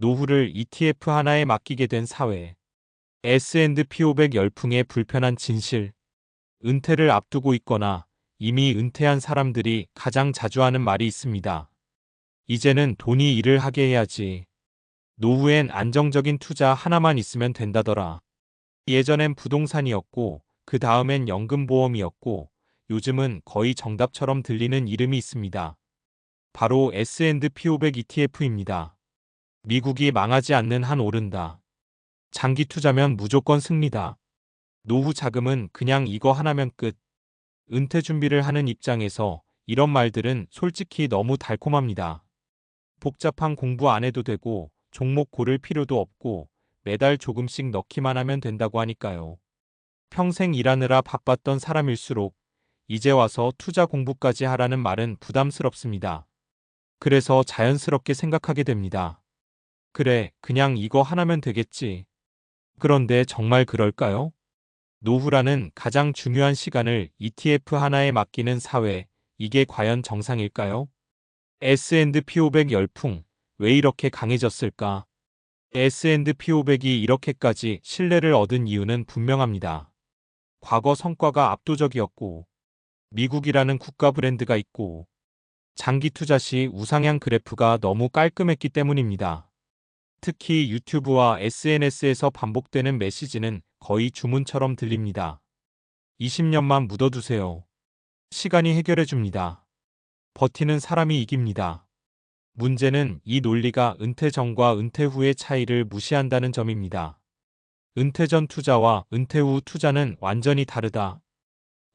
노후를 ETF 하나에 맡기게 된 사회. S&P 500 열풍의 불편한 진실. 은퇴를 앞두고 있거나 이미 은퇴한 사람들이 가장 자주 하는 말이 있습니다. 이제는 돈이 일을 하게 해야지. 노후엔 안정적인 투자 하나만 있으면 된다더라. 예전엔 부동산이었고, 그 다음엔 연금보험이었고, 요즘은 거의 정답처럼 들리는 이름이 있습니다. 바로 S&P 500 ETF입니다. 미국이 망하지 않는 한 오른다. 장기 투자면 무조건 승리다. 노후 자금은 그냥 이거 하나면 끝. 은퇴 준비를 하는 입장에서 이런 말들은 솔직히 너무 달콤합니다. 복잡한 공부 안 해도 되고 종목 고를 필요도 없고 매달 조금씩 넣기만 하면 된다고 하니까요. 평생 일하느라 바빴던 사람일수록 이제 와서 투자 공부까지 하라는 말은 부담스럽습니다. 그래서 자연스럽게 생각하게 됩니다. 그래, 그냥 이거 하나면 되겠지. 그런데 정말 그럴까요? 노후라는 가장 중요한 시간을 ETF 하나에 맡기는 사회, 이게 과연 정상일까요? S&P 500 열풍, 왜 이렇게 강해졌을까? S&P 500이 이렇게까지 신뢰를 얻은 이유는 분명합니다. 과거 성과가 압도적이었고, 미국이라는 국가 브랜드가 있고, 장기 투자 시 우상향 그래프가 너무 깔끔했기 때문입니다. 특히 유튜브와 SNS에서 반복되는 메시지는 거의 주문처럼 들립니다. 20년만 묻어두세요. 시간이 해결해 줍니다. 버티는 사람이 이깁니다. 문제는 이 논리가 은퇴 전과 은퇴 후의 차이를 무시한다는 점입니다. 은퇴 전 투자와 은퇴 후 투자는 완전히 다르다.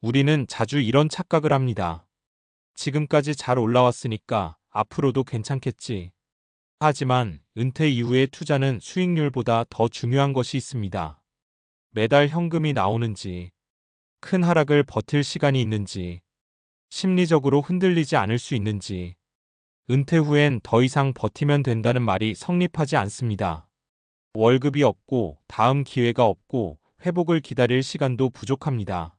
우리는 자주 이런 착각을 합니다. 지금까지 잘 올라왔으니까 앞으로도 괜찮겠지. 하지만 은퇴 이후의 투자는 수익률보다 더 중요한 것이 있습니다. 매달 현금이 나오는지, 큰 하락을 버틸 시간이 있는지, 심리적으로 흔들리지 않을 수 있는지, 은퇴 후엔 더 이상 버티면 된다는 말이 성립하지 않습니다. 월급이 없고 다음 기회가 없고 회복을 기다릴 시간도 부족합니다.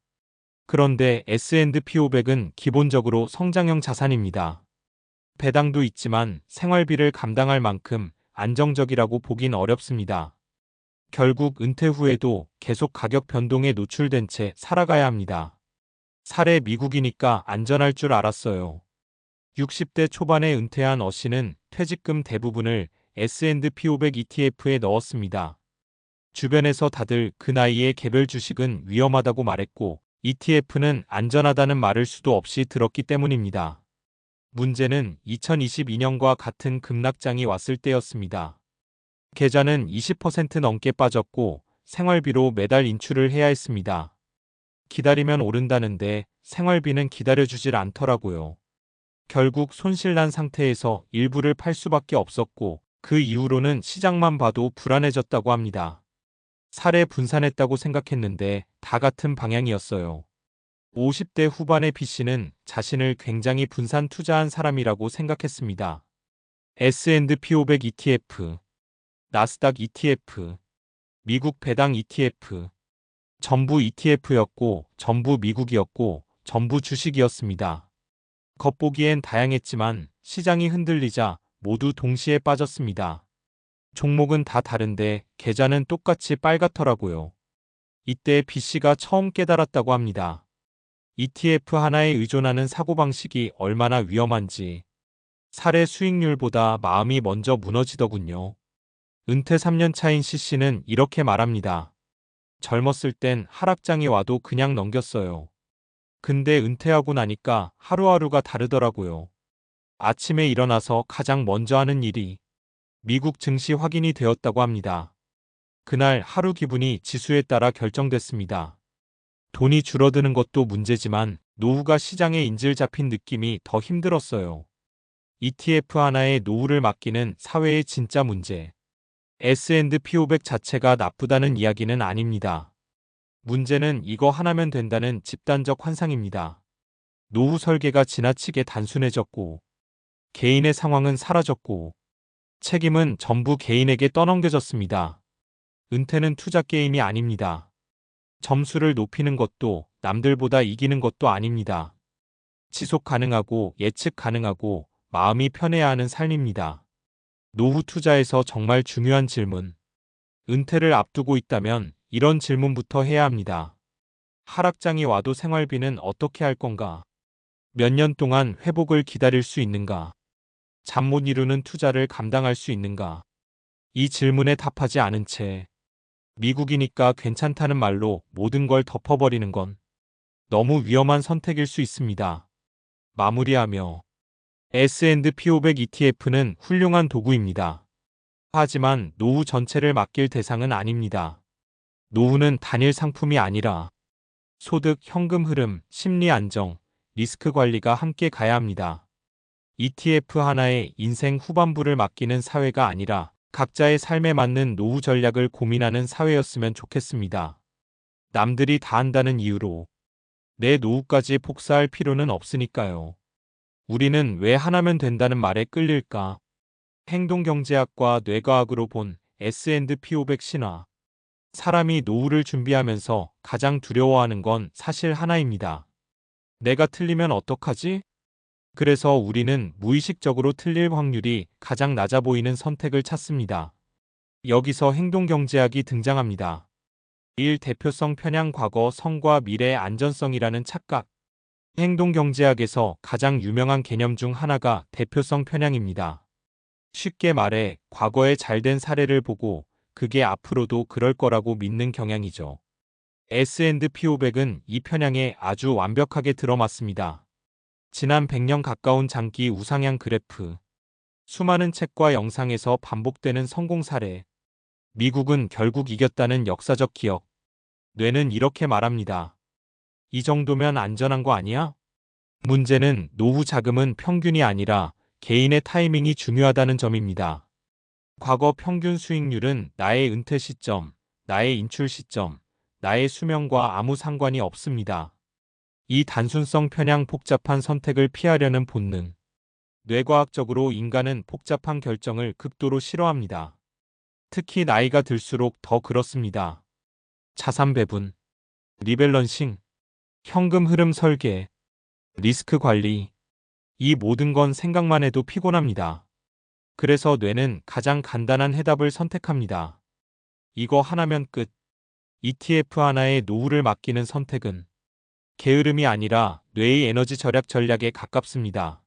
그런데 S&P 500은 기본적으로 성장형 자산입니다. 배당도 있지만 생활비를 감당할 만큼 안정적이라고 보긴 어렵습니다. 결국 은퇴 후에도 계속 가격 변동에 노출된 채 살아가야 합니다. 사례 미국이니까 안전할 줄 알았어요. 60대 초반에 은퇴한 어 씨는 퇴직금 대부분을 S&P 500 ETF에 넣었습니다. 주변에서 다들 그 나이에 개별 주식은 위험하다고 말했고 ETF는 안전하다는 말을 수도 없이 들었기 때문입니다. 문제는 2022년과 같은 급락장이 왔을 때였습니다. 계좌는 20% 넘게 빠졌고 생활비로 매달 인출을 해야 했습니다. 기다리면 오른다는데 생활비는 기다려주질 않더라고요. 결국 손실난 상태에서 일부를 팔 수밖에 없었고 그 이후로는 시장만 봐도 불안해졌다고 합니다. 사례 분산했다고 생각했는데 다 같은 방향이었어요. 50대 후반의 B씨는 자신을 굉장히 분산 투자한 사람이라고 생각했습니다. S&P 500 ETF, 나스닥 ETF, 미국 배당 ETF, 전부 ETF였고 전부 미국이었고 전부 주식이었습니다. 겉보기엔 다양했지만 시장이 흔들리자 모두 동시에 빠졌습니다. 종목은 다 다른데 계좌는 똑같이 빨갛더라고요. 이때 B씨가 처음 깨달았다고 합니다. ETF 하나에 의존하는 사고방식이 얼마나 위험한지. 사례 수익률보다 마음이 먼저 무너지더군요. 은퇴 3년 차인 C씨는 이렇게 말합니다. 젊었을 땐 하락장이 와도 그냥 넘겼어요. 근데 은퇴하고 나니까 하루하루가 다르더라고요. 아침에 일어나서 가장 먼저 하는 일이 미국 증시 확인이 되었다고 합니다. 그날 하루 기분이 지수에 따라 결정됐습니다. 돈이 줄어드는 것도 문제지만 노후가 시장에 인질 잡힌 느낌이 더 힘들었어요. ETF 하나에 노후를 맡기는 사회의 진짜 문제. S&P 500 자체가 나쁘다는 이야기는 아닙니다. 문제는 이거 하나면 된다는 집단적 환상입니다. 노후 설계가 지나치게 단순해졌고 개인의 상황은 사라졌고 책임은 전부 개인에게 떠넘겨졌습니다. 은퇴는 투자 게임이 아닙니다. 점수를 높이는 것도 남들보다 이기는 것도 아닙니다. 지속 가능하고 예측 가능하고 마음이 편해야 하는 삶입니다. 노후 투자에서 정말 중요한 질문. 은퇴를 앞두고 있다면 이런 질문부터 해야 합니다. 하락장이 와도 생활비는 어떻게 할 건가? 몇 년 동안 회복을 기다릴 수 있는가? 잠 못 이루는 투자를 감당할 수 있는가? 이 질문에 답하지 않은 채 미국이니까 괜찮다는 말로 모든 걸 덮어버리는 건 너무 위험한 선택일 수 있습니다. 마무리하며 S&P 500 ETF는 훌륭한 도구입니다. 하지만 노후 전체를 맡길 대상은 아닙니다. 노후는 단일 상품이 아니라 소득, 현금 흐름, 심리 안정, 리스크 관리가 함께 가야 합니다. ETF 하나에 인생 후반부를 맡기는 사회가 아니라 각자의 삶에 맞는 노후 전략을 고민하는 사회였으면 좋겠습니다. 남들이 다 한다는 이유로 내 노후까지 복사할 필요는 없으니까요. 우리는 왜 하나면 된다는 말에 끌릴까? 행동경제학과 뇌과학으로 본 S&P 500 신화. 사람이 노후를 준비하면서 가장 두려워하는 건 사실 하나입니다. 내가 틀리면 어떡하지? 그래서 우리는 무의식적으로 틀릴 확률이 가장 낮아 보이는 선택을 찾습니다. 여기서 행동경제학이 등장합니다. 1. 대표성 편향 과거 성과 미래 안전성이라는 착각. 행동경제학에서 가장 유명한 개념 중 하나가 대표성 편향입니다. 쉽게 말해 과거에 잘된 사례를 보고 그게 앞으로도 그럴 거라고 믿는 경향이죠. S&P 500은 이 편향에 아주 완벽하게 들어맞습니다. 지난 100년 가까운 장기 우상향 그래프, 수많은 책과 영상에서 반복되는 성공 사례, 미국은 결국 이겼다는 역사적 기억. 뇌는 이렇게 말합니다. 이 정도면 안전한 거 아니야? 문제는 노후 자금은 평균이 아니라 개인의 타이밍이 중요하다는 점입니다. 과거 평균 수익률은 나의 은퇴 시점, 나의 인출 시점, 나의 수명과 아무 상관이 없습니다. 이 단순성 편향 복잡한 선택을 피하려는 본능. 뇌과학적으로 인간은 복잡한 결정을 극도로 싫어합니다. 특히 나이가 들수록 더 그렇습니다. 자산 배분, 리밸런싱, 현금 흐름 설계, 리스크 관리. 이 모든 건 생각만 해도 피곤합니다. 그래서 뇌는 가장 간단한 해답을 선택합니다. 이거 하나면 끝. ETF 하나에 노후를 맡기는 선택은 게으름이 아니라 뇌의 에너지 절약 전략에 가깝습니다.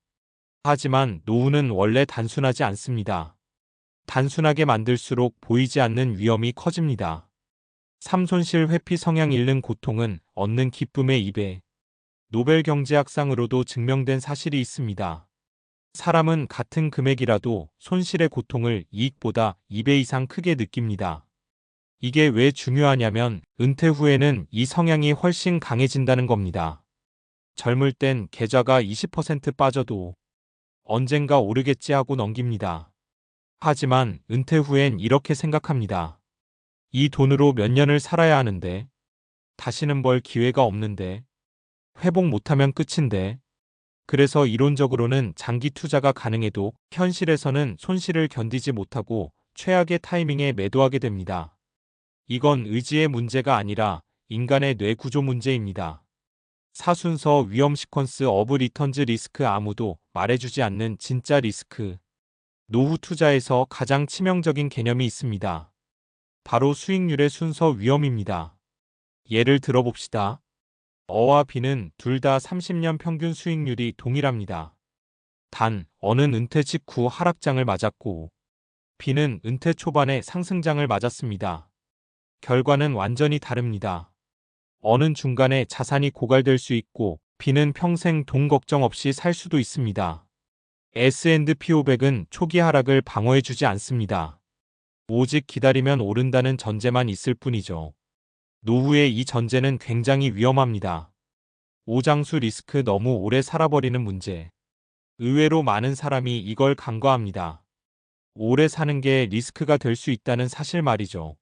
하지만 노후는 원래 단순하지 않습니다. 단순하게 만들수록 보이지 않는 위험이 커집니다. 삼손실 회피 성향 잃는 고통은 얻는 기쁨의 2배. 노벨 경제학상으로도 증명된 사실이 있습니다. 사람은 같은 금액이라도 손실의 고통을 이익보다 2배 이상 크게 느낍니다. 이게 왜 중요하냐면 은퇴 후에는 이 성향이 훨씬 강해진다는 겁니다. 젊을 땐 계좌가 20% 빠져도 언젠가 오르겠지 하고 넘깁니다. 하지만 은퇴 후엔 이렇게 생각합니다. 이 돈으로 몇 년을 살아야 하는데, 다시는 벌 기회가 없는데, 회복 못하면 끝인데. 그래서 이론적으로는 장기 투자가 가능해도 현실에서는 손실을 견디지 못하고 최악의 타이밍에 매도하게 됩니다. 이건 의지의 문제가 아니라 인간의 뇌 구조 문제입니다. 사순서 위험 시퀀스 어브 리턴즈 리스크. 아무도 말해주지 않는 진짜 리스크. 노후 투자에서 가장 치명적인 개념이 있습니다. 바로 수익률의 순서 위험입니다. 예를 들어봅시다. 어와 B는 둘 다 30년 평균 수익률이 동일합니다. 단, 어는 은퇴 직후 하락장을 맞았고 B는 은퇴 초반에 상승장을 맞았습니다. 결과는 완전히 다릅니다. 어는 중간에 자산이 고갈될 수 있고 B는 평생 돈 걱정 없이 살 수도 있습니다. S&P 500은 초기 하락을 방어해주지 않습니다. 오직 기다리면 오른다는 전제만 있을 뿐이죠. 노후의 이 전제는 굉장히 위험합니다. 오장수 리스크. 너무 오래 살아버리는 문제. 의외로 많은 사람이 이걸 간과합니다. 오래 사는 게 리스크가 될 수 있다는 사실 말이죠.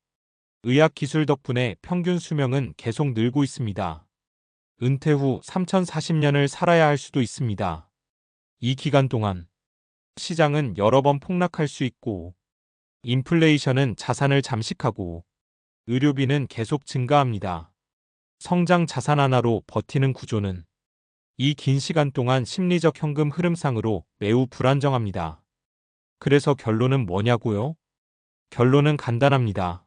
의학 기술 덕분에 평균 수명은 계속 늘고 있습니다. 은퇴 후 3040년을 살아야 할 수도 있습니다. 이 기간 동안 시장은 여러 번 폭락할 수 있고 인플레이션은 자산을 잠식하고 의료비는 계속 증가합니다. 성장 자산 하나로 버티는 구조는 이 긴 시간 동안 심리적 현금 흐름상으로 매우 불안정합니다. 그래서 결론은 뭐냐고요? 결론은 간단합니다.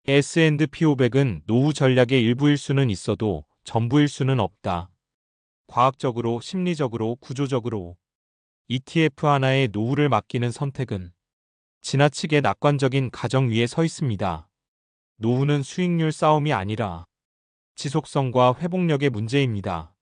S&P 500은 노후 전략의 일부일 수는 있어도 전부일 수는 없다. 과학적으로, 심리적으로, 구조적으로 ETF 하나의 노후를 맡기는 선택은 지나치게 낙관적인 가정 위에 서 있습니다. 노후는 수익률 싸움이 아니라 지속성과 회복력의 문제입니다.